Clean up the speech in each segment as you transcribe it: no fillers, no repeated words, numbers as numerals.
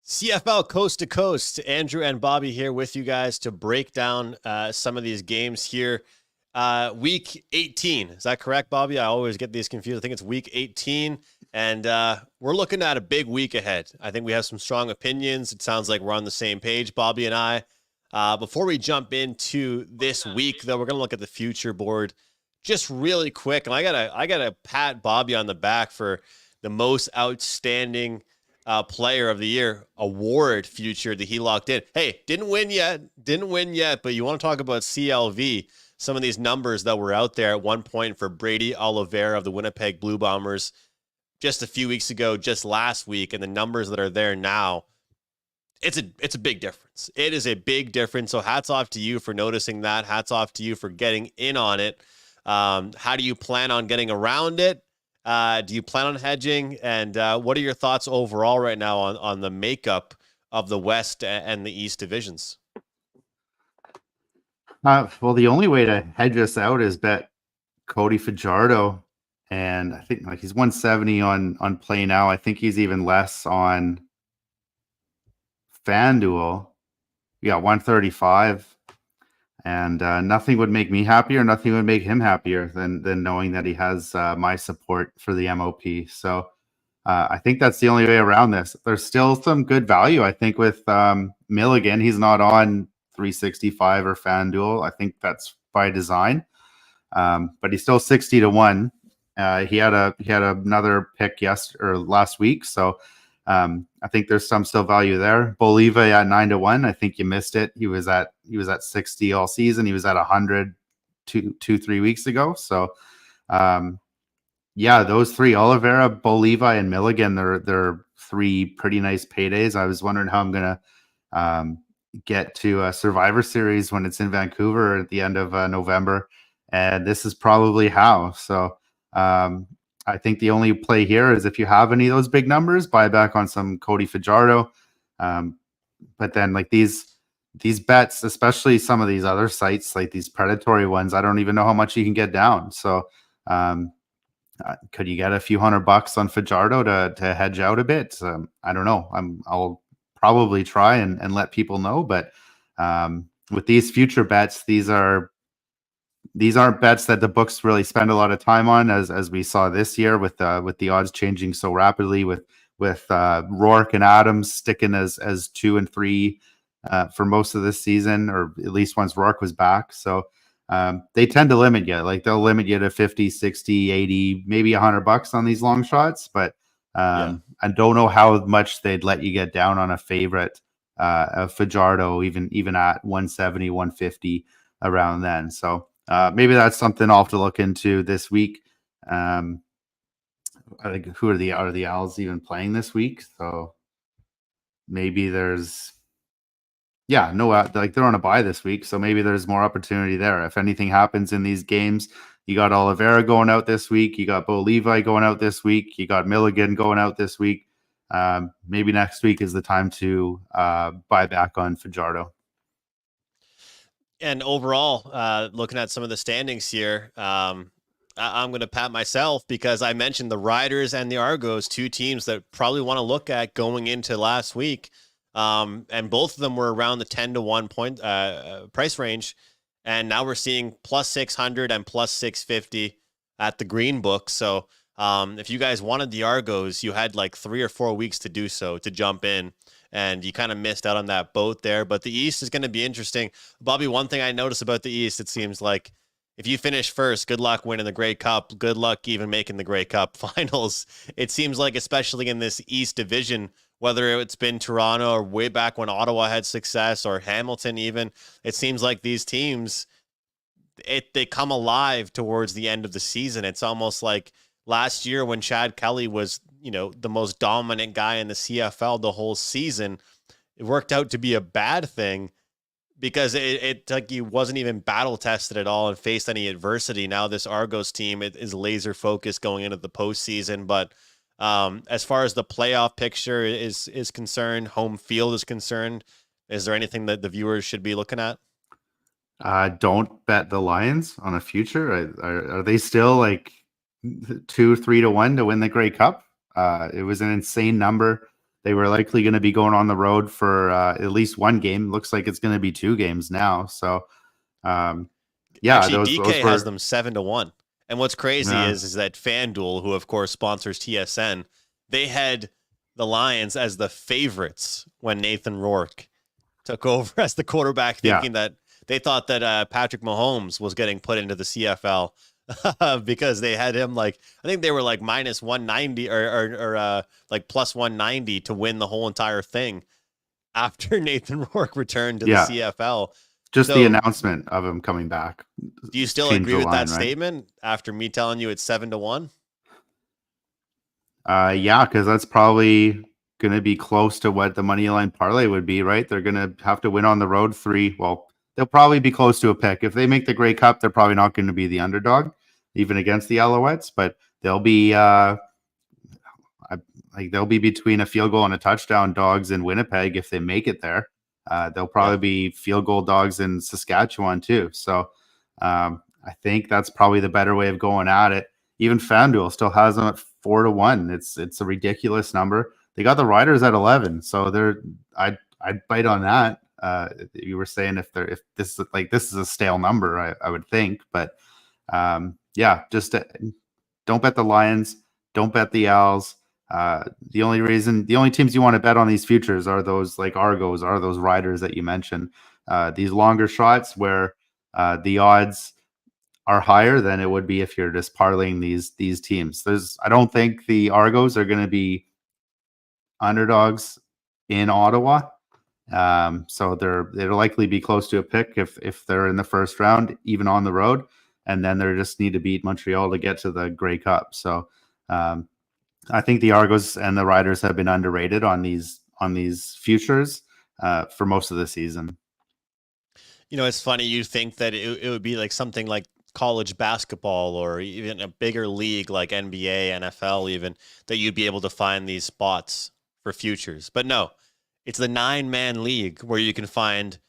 CFL Coast to Coast. Andrew and Bobby here with you guys to break down some of these games here. Week 18. Is that correct, Bobby? I always get these confused. I think it's week 18. And we're looking at a big week ahead. I think we have some strong opinions. It sounds like we're on the same page, Bobby and I. Before we jump into this week, though, we're going to look at the future board just really quick. And I gotta pat Bobby on the back for the most outstanding player of the year award future that he locked in. Hey, didn't win yet, but you want to talk about CLV, some of these numbers that were out there at one point for Brady Oliveira of the Winnipeg Blue Bombers just a few weeks ago, just last week, and the numbers that are there now. It's a big difference. It is a big difference. So hats off to you for noticing that. Hats off to you for getting in on it. How do you plan on getting around it? Do you plan on hedging? And what are your thoughts overall right now on the makeup of the West and the East divisions? Well, the only way to hedge us out is bet Cody Fajardo, and I think like he's 170 on Play Now. I think he's even less on FanDuel. We got 135, and nothing would make me happier. Nothing would make him happier than knowing that he has my support for the MOP. So I think that's the only way around this. There's still some good value, I think, with Milligan. He's not on 365 or FanDuel. I think that's by design, but he's still 60 to 1. He had another pick last week, so I think there's some still value there. Boliva at 9 to 1. I think you missed it. He was at 60 all season. He was at 100 3 weeks ago. So yeah, those three, Oliveira, Boliva, and Milligan, they're three pretty nice paydays. I was wondering how I'm gonna get to a Survivor Series when it's in Vancouver at the end of November, and this is probably how. So I think the only play here is if you have any of those big numbers, buy back on some Cody Fajardo. But then like these bets, especially some of these other sites, like these predatory ones, I don't even know how much you can get down. So could you get a few $100 on Fajardo to hedge out a bit? I don't know. I'll probably try and let people know. But with these future bets, these aren't bets that the books really spend a lot of time on, as we saw this year with the odds changing so rapidly, with Rourke and Adams sticking as 2 and 3 for most of this season, or at least once Rourke was back. So they tend to limit you. Like they'll limit you to 50, 60, 80, maybe $100 on these long shots. But I don't know how much they'd let you get down on a favorite of Fajardo, even at 170, 150 around then. So maybe that's something I'll have to look into this week. I think who are the Owls even playing this week? So maybe there's like they're on a bye this week, so maybe there's more opportunity there. If anything happens in these games, you got Oliveira going out this week, you got Bo Levi going out this week, you got Milligan going out this week. Maybe next week is the time to buy back on Fajardo. And overall, looking at some of the standings here, I'm going to pat myself because I mentioned the Riders and the Argos, two teams that probably want to look at going into last week. And both of them were around the 10 to 1 point price range. And now we're seeing plus 600 and plus 650 at the green book. So if you guys wanted the Argos, you had like 3 or 4 weeks to do so, to jump in. And you kind of missed out on that boat there. But the East is going to be interesting. Bobby, one thing I noticed about the East, it seems like if you finish first, good luck winning the Grey Cup. Good luck even making the Grey Cup finals. It seems like, especially in this East division, whether it's been Toronto or way back when Ottawa had success, or Hamilton even, it seems like these teams, they come alive towards the end of the season. It's almost like last year when Chad Kelly was, the most dominant guy in the CFL the whole season, it worked out to be a bad thing because it like he wasn't even battle tested at all and faced any adversity. Now this Argos team is laser focused going into the postseason. But as far as the playoff picture is concerned, home field is concerned, is there anything that the viewers should be looking at? Don't bet the Lions on a future. Are they still like 2-3 to 1 to win the Grey Cup? It was an insane number They were likely going to be going on the road for at least one game. Looks like it's going to be 2 games now. So, yeah, Actually, those DK has were them 7-1. And what's crazy uh, is that FanDuel, who of course sponsors TSN, they had the Lions as the favorites when Nathan Rourke took over as the quarterback, yeah, thinking that they thought that Patrick Mahomes was getting put into the CFL because they had him like, I think they were like minus 190 or like plus 190 to win the whole entire thing after Nathan Rourke returned to the yeah. CFL. Just the So announcement of him coming back do you still changed agree the with that line, right? statement after me telling you it's 7-1? Yeah, because that's probably going to be close to what the money line parlay would be, right? They're going to have to win on the road 3. Well, they'll probably be close to a pick. If they make the Grey Cup, they're probably not going to be the underdog, even against the Alouettes, but they'll be they'll be between a field goal and a touchdown dogs in Winnipeg if they make it there. They'll Yeah. probably be field goal dogs in Saskatchewan too. So I think that's probably the better way of going at it. Even FanDuel still has them at 4-1. It's a ridiculous number. They got the Riders at 11, so I'd bite on that. You were saying if this is a stale number, I would think, but yeah, just don't bet the Lions, don't bet the Owls. The only teams you want to bet on these futures are those like Argos, are those riders that you mentioned. These longer shots where the odds are higher than it would be if you're just parlaying these teams. I don't think the Argos are going to be underdogs in Ottawa. So they'll likely be close to a pick if they're in the first round, even on the road, and then they just need to beat Montreal to get to the Grey Cup. So um, I think the Argos and the Riders have been underrated on these futures for most of the season. You know, it's funny. You think that it would be like something like college basketball or even a bigger league like NBA, NFL, even that you'd be able to find these spots for futures. But no, it's the 9-man league where you can find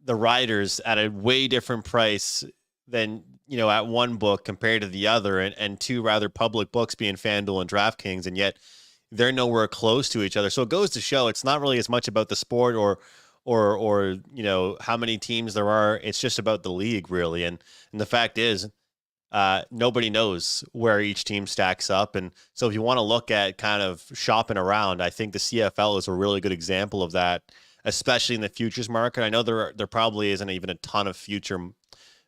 the riders at a way different price than, you know, at one book compared to the other, and two rather public books being FanDuel and DraftKings, and yet they're nowhere close to each other. So it goes to show it's not really as much about the sport or you know how many teams there are. It's just about the league, really. And the fact is, nobody knows where each team stacks up. And so if you want to look at kind of shopping around, I think the CFL is a really good example of that, especially in the futures market. I know there probably isn't even a ton of future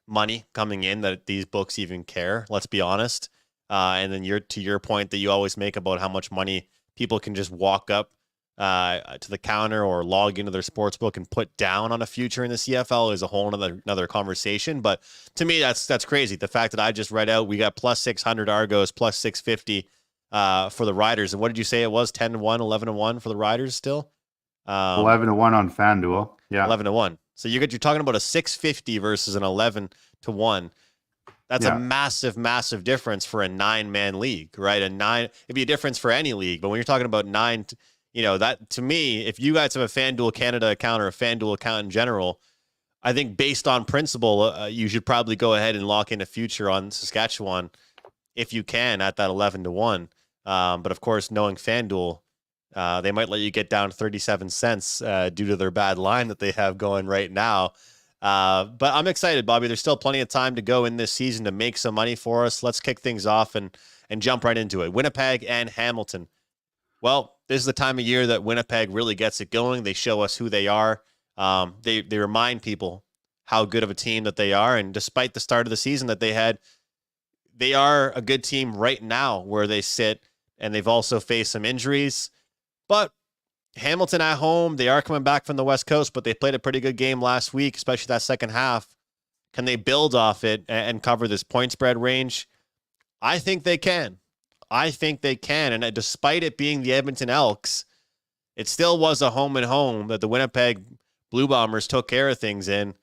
money coming in that these books even care. Let's be honest. And then to your point that you always make about how much money people can just walk up to the counter or log into their sports book and put down on a future in the CFL is a whole another conversation. But to me, that's crazy. The fact that I just read out, we got plus 600 Argos, plus 650 for the Riders. And what did you say it was? 10-1, 11-1 for the Riders still? 11-1 on FanDuel. Yeah, 11-1. So you're talking about a 650 versus an 11-1. That's a yeah. massive difference for a 9-man league, right? It'd be a difference for any league, but when you're talking about nine, you know, that to me, if you guys have a FanDuel Canada account or a FanDuel account in general, I think based on principle, you should probably go ahead and lock in a future on Saskatchewan if you can at that 11-1. But of course, knowing FanDuel, they might let you get down 37 cents due to their bad line that they have going right now. But I'm excited, Bobby. There's still plenty of time to go in this season to make some money for us. Let's kick things off and jump right into it. Winnipeg and Hamilton. Well, this is the time of year that Winnipeg really gets it going. They show us who they are. They remind people how good of a team that they are. And despite the start of the season that they had, they are a good team right now where they sit, and they've also faced some injuries. But Hamilton at home, they are coming back from the West Coast, but they played a pretty good game last week, especially that second half. Can they build off it and cover this point spread range? I think they can. I think they can. And despite it being the Edmonton Elks, it still was a home and home that the Winnipeg Blue Bombers took care of things in.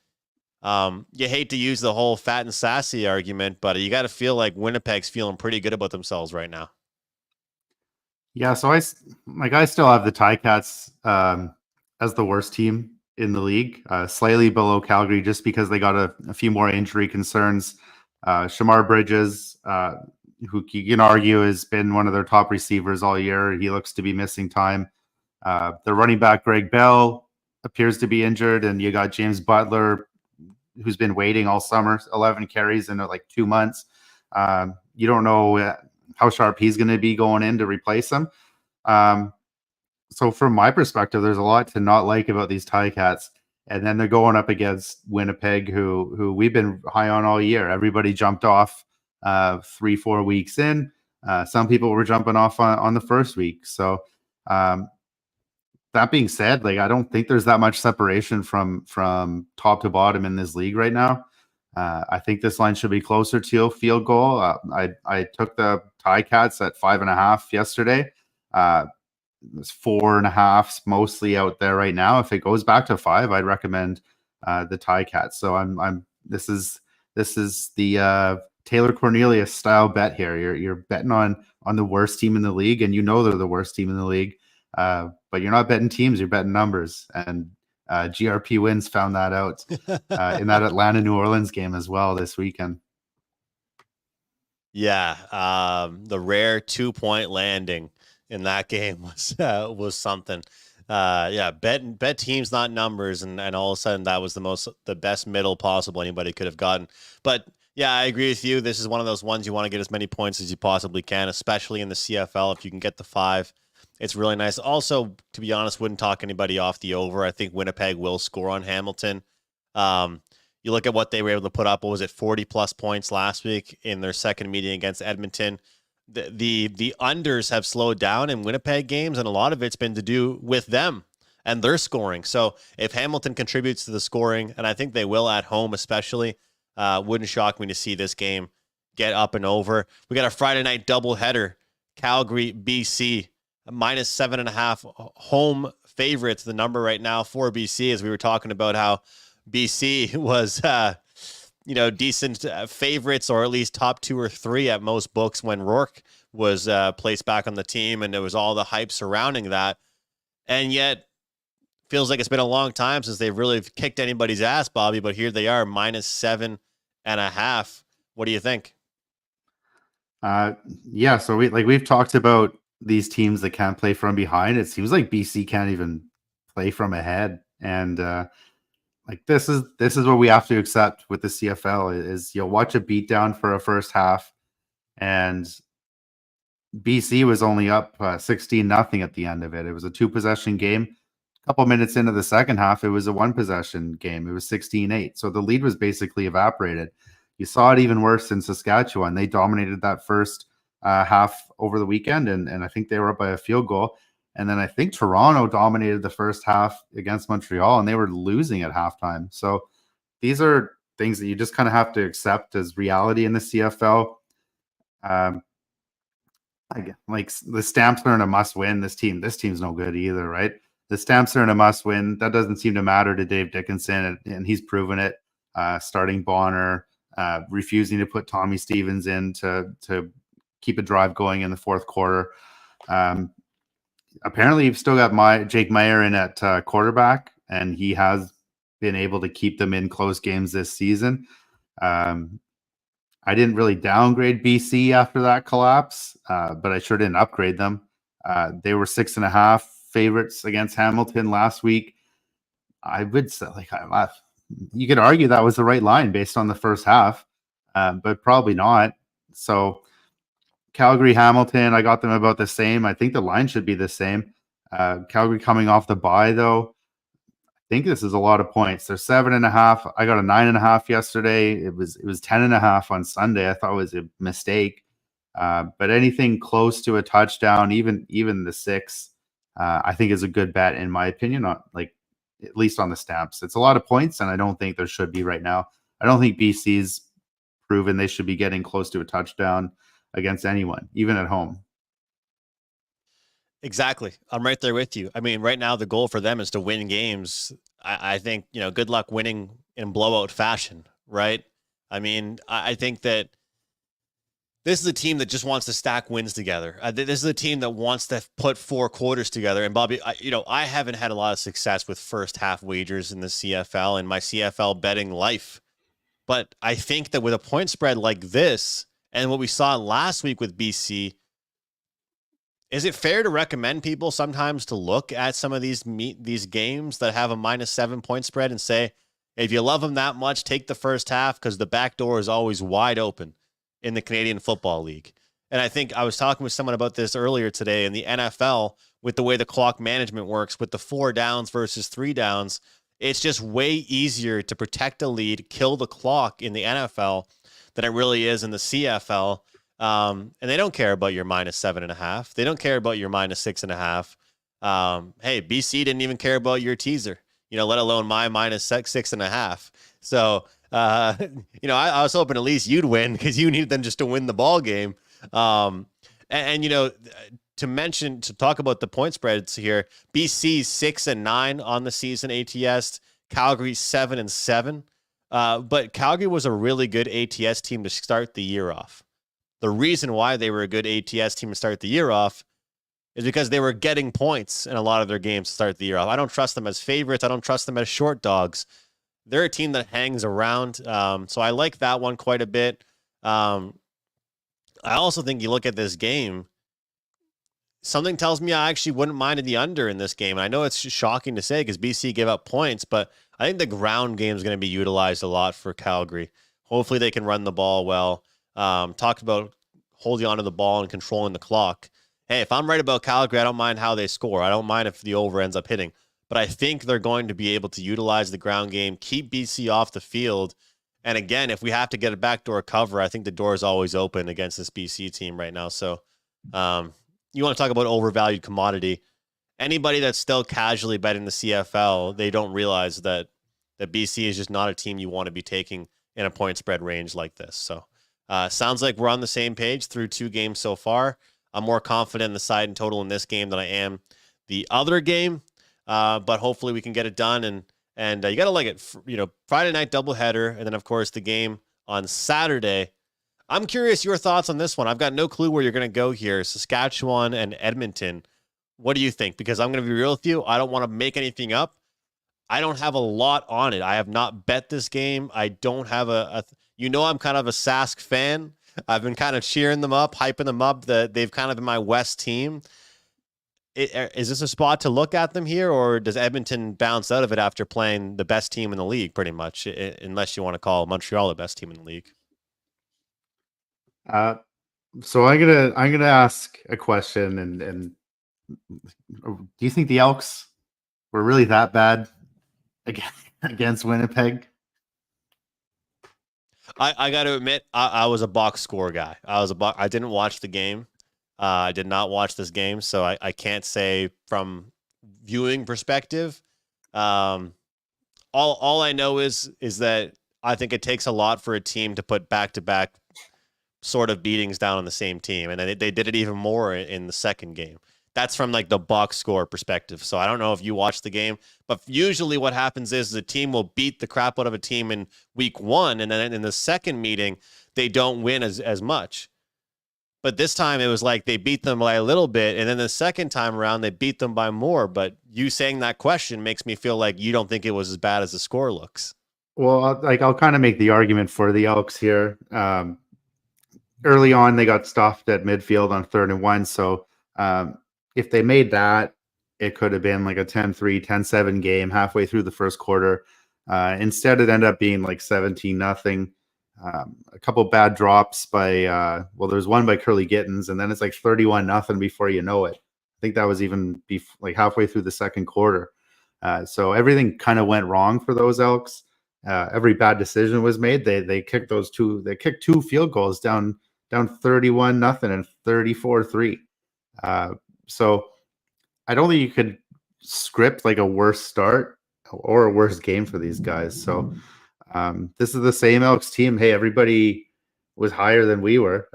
You hate to use the whole fat and sassy argument, but you got to feel like Winnipeg's feeling pretty good about themselves right now. Yeah, so I still have the Ticats as the worst team in the league, slightly below Calgary, just because they got a few more injury concerns. Shamar Bridges, who you can argue has been one of their top receivers all year, he looks to be missing time. The running back Greg Bell appears to be injured, and you got James Butler, who's been waiting all summer, 11 carries in like 2 months. You don't know how sharp he's going to be going in to replace him. So from my perspective, there's a lot to not like about these Ticats. And then they're going up against Winnipeg, who we've been high on all year. Everybody jumped off 3-4 weeks in. Some people were jumping off on the first week. So that being said, like I don't think there's that much separation from top to bottom in this league right now. I think this line should be closer to a field goal. I took the Ticats at 5.5 yesterday. It's 4.5 mostly out there right now. If it goes back to 5, I'd recommend the Ticats. So this is the Taylor Cornelius style bet here. You're betting on the worst team in the league, and you know they're the worst team in the league. But you're not betting teams, you're betting numbers. And GRP Wins found that out in that Atlanta New Orleans game as well this weekend. Yeah, the rare 2-point landing in that game was something. Yeah, bet teams, not numbers, and all of a sudden that was the best middle possible anybody could have gotten. But yeah, I agree with you. This is one of those ones you want to get as many points as you possibly can, especially in the CFL. If you can get the 5, it's really nice. Also, to be honest, wouldn't talk anybody off the over. I think Winnipeg will score on Hamilton. You look at what they were able to put up. What was it, 40-plus points last week in their second meeting against Edmonton? The unders have slowed down in Winnipeg games, and a lot of it's been to do with them and their scoring. So if Hamilton contributes to the scoring, and I think they will at home especially, wouldn't shock me to see this game get up and over. We got a Friday night doubleheader, Calgary, BC, -7.5 home favorites, the number right now for BC, as we were talking about how BC was, decent favorites, or at least top 2 or 3 at most books when Rourke was placed back on the team, and there was all the hype surrounding that. And yet, feels like it's been a long time since they've really kicked anybody's ass, Bobby, but here they are, -7.5. What do you think? Yeah, so we've talked about these teams that can't play from behind. It seems like BC can't even play from ahead, and this is what we have to accept with the CFL is you'll watch a beatdown for a first half, and BC was only up 16-0 at the end of it. It was a 2-possession game. A couple minutes into the second half, it was a 1-possession game. It was 16-8. So the lead was basically evaporated. You saw it even worse in Saskatchewan. They dominated that first half over the weekend, and I think they were up by a field goal. And then I think Toronto dominated the first half against Montreal, and they were losing at halftime. So these are things that you just kind of have to accept as reality in the CFL. Like the Stamps are in a must-win. This team's no good either, right? The Stamps are in a must-win. That doesn't seem to matter to Dave Dickinson, and he's proven it. Starting Bonner, refusing to put Tommy Stevens in to keep a drive going in the fourth quarter. Apparently, you've still got Jake Meyer in at quarterback, and he has been able to keep them in close games this season. I didn't really downgrade BC after that collapse, but I sure didn't upgrade them. They were 6.5 favorites against Hamilton last week. I would say, you could argue that was the right line based on the first half, but probably not. So Calgary, Hamilton, I got them about the same. I think the line should be the same. Calgary coming off the bye, though. I think this is a lot of points. They're 7.5. I got a 9.5 yesterday. It was 10.5 on Sunday. I thought it was a mistake. But anything close to a touchdown, even the 6, I think is a good bet in my opinion. At least on the Stamps, it's a lot of points, and I don't think there should be right now. I don't think BC's proven they should be getting close to a touchdown against anyone, even at home. Exactly. I'm right there with you. I mean, right now the goal for them is to win games. I think, good luck winning in blowout fashion, right? I mean, I think that this is a team that just wants to stack wins together. This is a team that wants to put 4 quarters together. And Bobby, I haven't had a lot of success with first half wagers in the CFL in my CFL betting life. But I think that with a point spread like this and what we saw last week with BC, Is it fair to recommend people sometimes to look at some of these games that have a -7 point spread and say, if you love them that much, take the first half because the back door is always wide open in the Canadian Football League? And I think I was talking with someone about this earlier today in the NFL with the way the clock management works with the 4 downs versus 3 downs. It's just way easier to protect a lead, kill the clock in the NFL than it really is in the CFL. And they don't care about your -7.5. They don't care about your -6.5. Hey, BC didn't even care about your teaser, let alone my -6.5. So, I was hoping at least you'd win because you needed them just to win the ball game. And to talk about the point spreads here, BC 6-9 on the season ATS, Calgary 7-7. But Calgary was a really good ATS team to start the year off. The reason why they were a good ATS team to start the year off is because they were getting points in a lot of their games to start the year off. I don't trust them as favorites. I don't trust them as short dogs. They're a team that hangs around. So I like that one quite a bit. I also think you look at this game, something tells me I actually wouldn't mind the under in this game. And I know it's shocking to say because BC gave up points, but I think the ground game is going to be utilized a lot for Calgary. Hopefully they can run the ball well. Talked about holding onto the ball and controlling the clock. Hey, if I'm right about Calgary, I don't mind how they score. I don't mind if the over ends up hitting. But I think they're going to be able to utilize the ground game, keep BC off the field. And again, if we have to get a backdoor cover, I think the door is always open against this BC team right now. So you want to talk about overvalued commodity. Anybody that's still casually betting the CFL, they don't realize that BC is just not a team you want to be taking in a point spread range like this. So sounds like we're on the same page through 2 games so far. I'm more confident in the side and total in this game than I am the other game. But hopefully we can get it done. And you got to like it, Friday night doubleheader. And then, of course, the game on Saturday. I'm curious your thoughts on this one. I've got no clue where you're going to go here. Saskatchewan and Edmonton. What do you think? Because I'm going to be real with you. I don't want to make anything up. I don't have a lot on it. I have not bet this game. I don't have I'm kind of a Sask fan. I've been kind of cheering them up, hyping them up. They've kind of been my West team. Is this a spot to look at them here, or does Edmonton bounce out of it after playing the best team in the league, pretty much, unless you want to call Montreal the best team in the league? So I'm gonna ask a question, and do you think the Elks were really that bad against Winnipeg? I got to admit, I was a box score guy. I didn't watch the game. I did not watch this game, so I can't say from viewing perspective. All I know is that I think it takes a lot for a team to put back-to-back sort of beatings down on the same team, and they did it even more in the second game. That's from like the box score perspective. So I don't know if you watched the game, but usually what happens is the team will beat the crap out of a team in week 1, and then in the second meeting they don't win as much. But this time it was like they beat them by a little bit, and then the second time around they beat them by more. But you saying that question makes me feel like you don't think it was as bad as the score looks. Well, I'll kind of make the argument for the Elks here. Early on, they got stuffed at midfield on 3rd and 1. So if they made that, it could have been like a 10-3, 10-7 game halfway through the first quarter. Instead, it ended up being like 17-0. A couple bad drops by there's one by Curly Gittins, and then it's like 31-0 before you know it. I think that was even like halfway through the second quarter. So everything kind of went wrong for those Elks. Every bad decision was made. They kicked two field goals down 31-0 and 34-3. So I don't think you could script like a worse start or a worse game for these guys. So this is the same Elks team. Hey, everybody was higher than we were.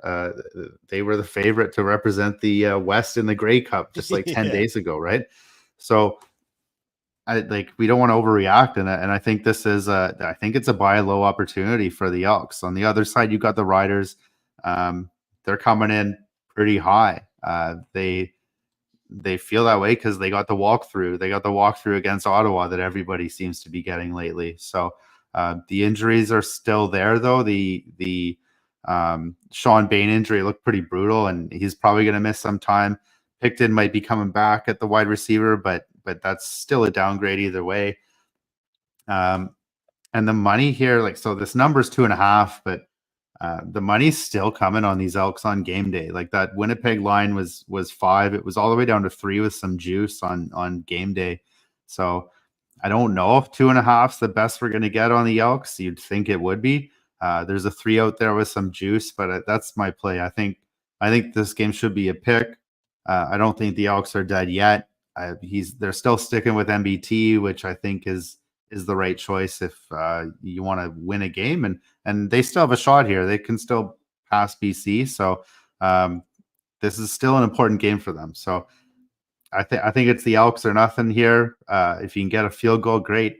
They were the favorite to represent the West in the Grey Cup just like 10 days ago, right? So we don't want to overreact, and I think this is I think it's a buy low opportunity for the Elks. On the other side, you got the Riders. They're coming in pretty high. They feel that way because they got the walkthrough. They got the walkthrough against Ottawa that everybody seems to be getting lately. So the injuries are still there, though. The Sean Bain injury looked pretty brutal, and he's probably going to miss some time. Picton might be coming back at the wide receiver, but that's still a downgrade either way. And the money here, like, so this number's 2.5, but the money's still coming on these Elks on game day. Like that Winnipeg line was 5. It was all the way down to 3 with some juice on game day. So I don't know if 2.5 is the best we're going to get on the Elks. You'd think it would be. There's a 3 out there with some juice, but that's my play. I think this game should be a pick. I don't think the Elks are dead yet. They're still sticking with MBT, which I think is the right choice if you want to win a game, and they still have a shot here. They can still pass BC, so this is still an important game for them. So I think it's the Elks or nothing here. If you can get a field goal, great.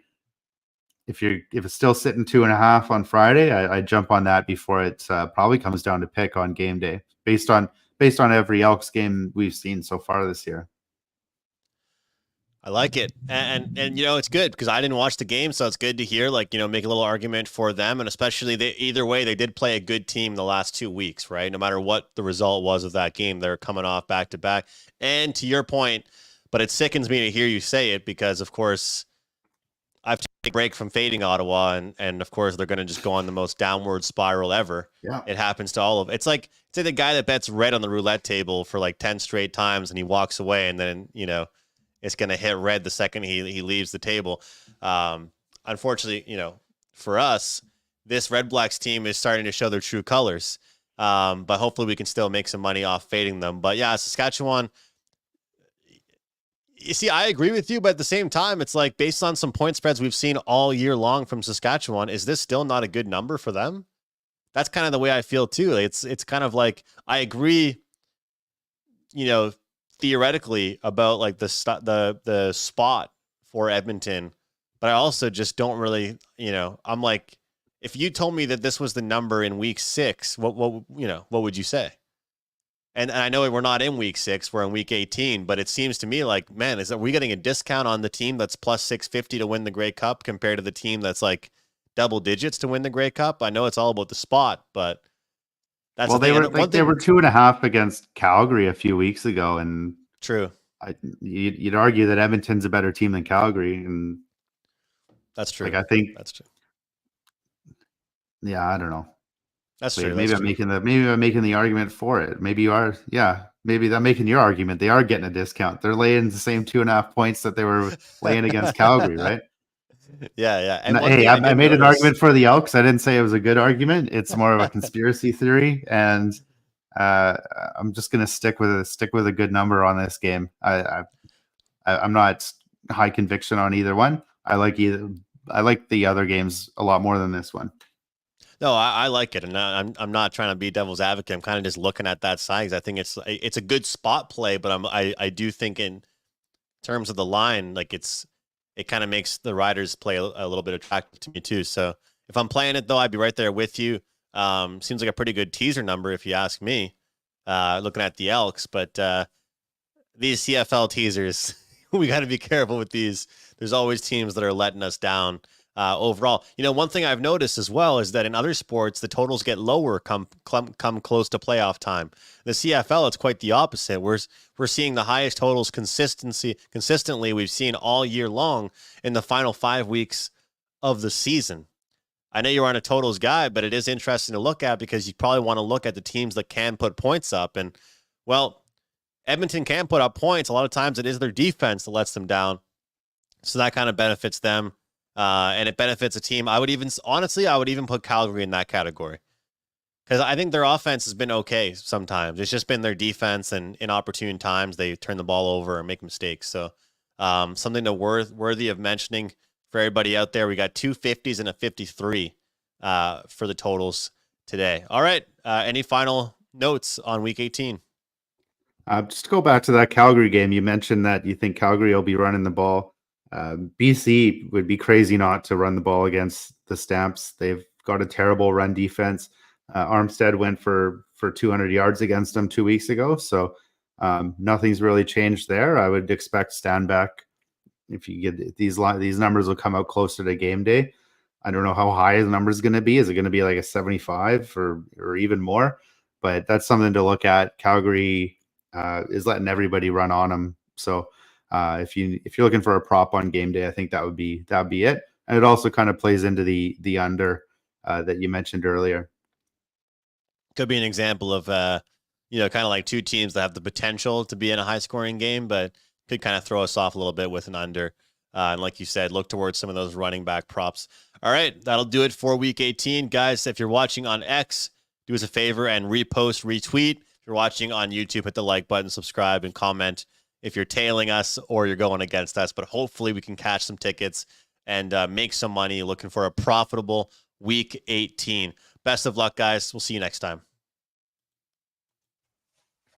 If it's still sitting 2.5 on Friday, I jump on that before it probably comes down to pick on game day, based on every Elks game we've seen so far this year. I like it. And it's good because I didn't watch the game, so it's good to hear, make a little argument for them. And especially either way, they did play a good team the last 2 weeks, right? No matter what the result was of that game, they're coming off back to back. And to your point, but it sickens me to hear you say it because, of course, I've taken a break from fading Ottawa, and of course, they're going to just go on the most downward spiral ever. Yeah. It happens to all of it's like the guy that bets red on the roulette table for 10 straight times and he walks away, and then, it's going to hit red the second he leaves the table. Unfortunately, for us, this Red Blacks team is starting to show their true colors. But hopefully we can still make some money off fading them. But yeah, Saskatchewan, you see, I agree with you, but at the same time, it's like based on some point spreads we've seen all year long from Saskatchewan, is this still not a good number for them? That's kind of the way I feel too. It's kind of like, I agree, theoretically about the spot for Edmonton, but I also just don't really, I'm like, if you told me that this was the number in week 6, what would you say? And I know we're not in week 6, we're in week 18, but it seems to me like, man, are we getting a discount on the team that's plus 650 to win the Grey Cup compared to the team that's like double digits to win the Grey Cup? I know it's all about the spot, but that's they were 2.5 against Calgary a few weeks ago, and true. You'd argue that Edmonton's a better team than Calgary, and that's true. I think that's true. Yeah, I don't know. That's true. Maybe I'm making the argument for it. Maybe you are. Yeah, maybe I'm making your argument. They are getting a discount. They're laying the same 2.5 points that they were laying against Calgary, right? Yeah. And hey, I made an argument for the Elks. I didn't say it was a good argument. It's more of a conspiracy theory, and I'm just gonna stick with a good number on this game. I'm not high conviction on either one. I like the other games a lot more than this one. No, I like it, and I'm not trying to be devil's advocate. I'm kind of just looking at that side because I think it's a good spot play, but I do think in terms of the line, it kind of makes the Riders play a little bit attractive to me too. So if I'm playing it though, I'd be right there with you. Seems like a pretty good teaser number if you ask me. Looking at the Elks, but these CFL teasers, we got to be careful with these. There's always teams that are letting us down. Overall, one thing I've noticed as well is that in other sports, the totals get lower come close to playoff time. The CFL, it's quite the opposite. We're seeing the highest totals consistently we've seen all year long in the final 5 weeks of the season. I know you're on a totals guy, but it is interesting to look at because you probably want to look at the teams that can put points up. And, well, Edmonton can put up points. A lot of times it is their defense that lets them down. So that kind of benefits them. And it benefits a team. I would even put Calgary in that category because I think their offense has been okay sometimes. It's just been their defense, and inopportune times they turn the ball over and make mistakes. So something worthy of mentioning for everybody out there. We got 2 50s and a 53 for the totals today. All right. Any final notes on week 18? Just to go back to that Calgary game, you mentioned that you think Calgary will be running the ball. BC would be crazy not to run the ball against the Stamps. They've got a terrible run defense. Armstead went for 200 yards against them 2 weeks ago, so nothing's really changed there. I would expect Stanback, if you get these numbers, will come out closer to game day. I don't know how high the number is going to be. Is it going to be like a 75 or even more? But that's something to look at. Calgary is letting everybody run on them. So if you're looking for a prop on game day, I think that'd be it. And it also kind of plays into the under that you mentioned earlier. Could be an example of kind of like two teams that have the potential to be in a high scoring game, but could kind of throw us off a little bit with an under. And like you said, look towards some of those running back props. All right, that'll do it for week 18. Guys, if you're watching on X, do us a favor and repost, retweet. If you're watching on YouTube, hit the like button, subscribe, and comment if you're tailing us or you're going against us. But hopefully we can catch some tickets and make some money looking for a profitable week 18. Best of luck, guys. We'll see you next time.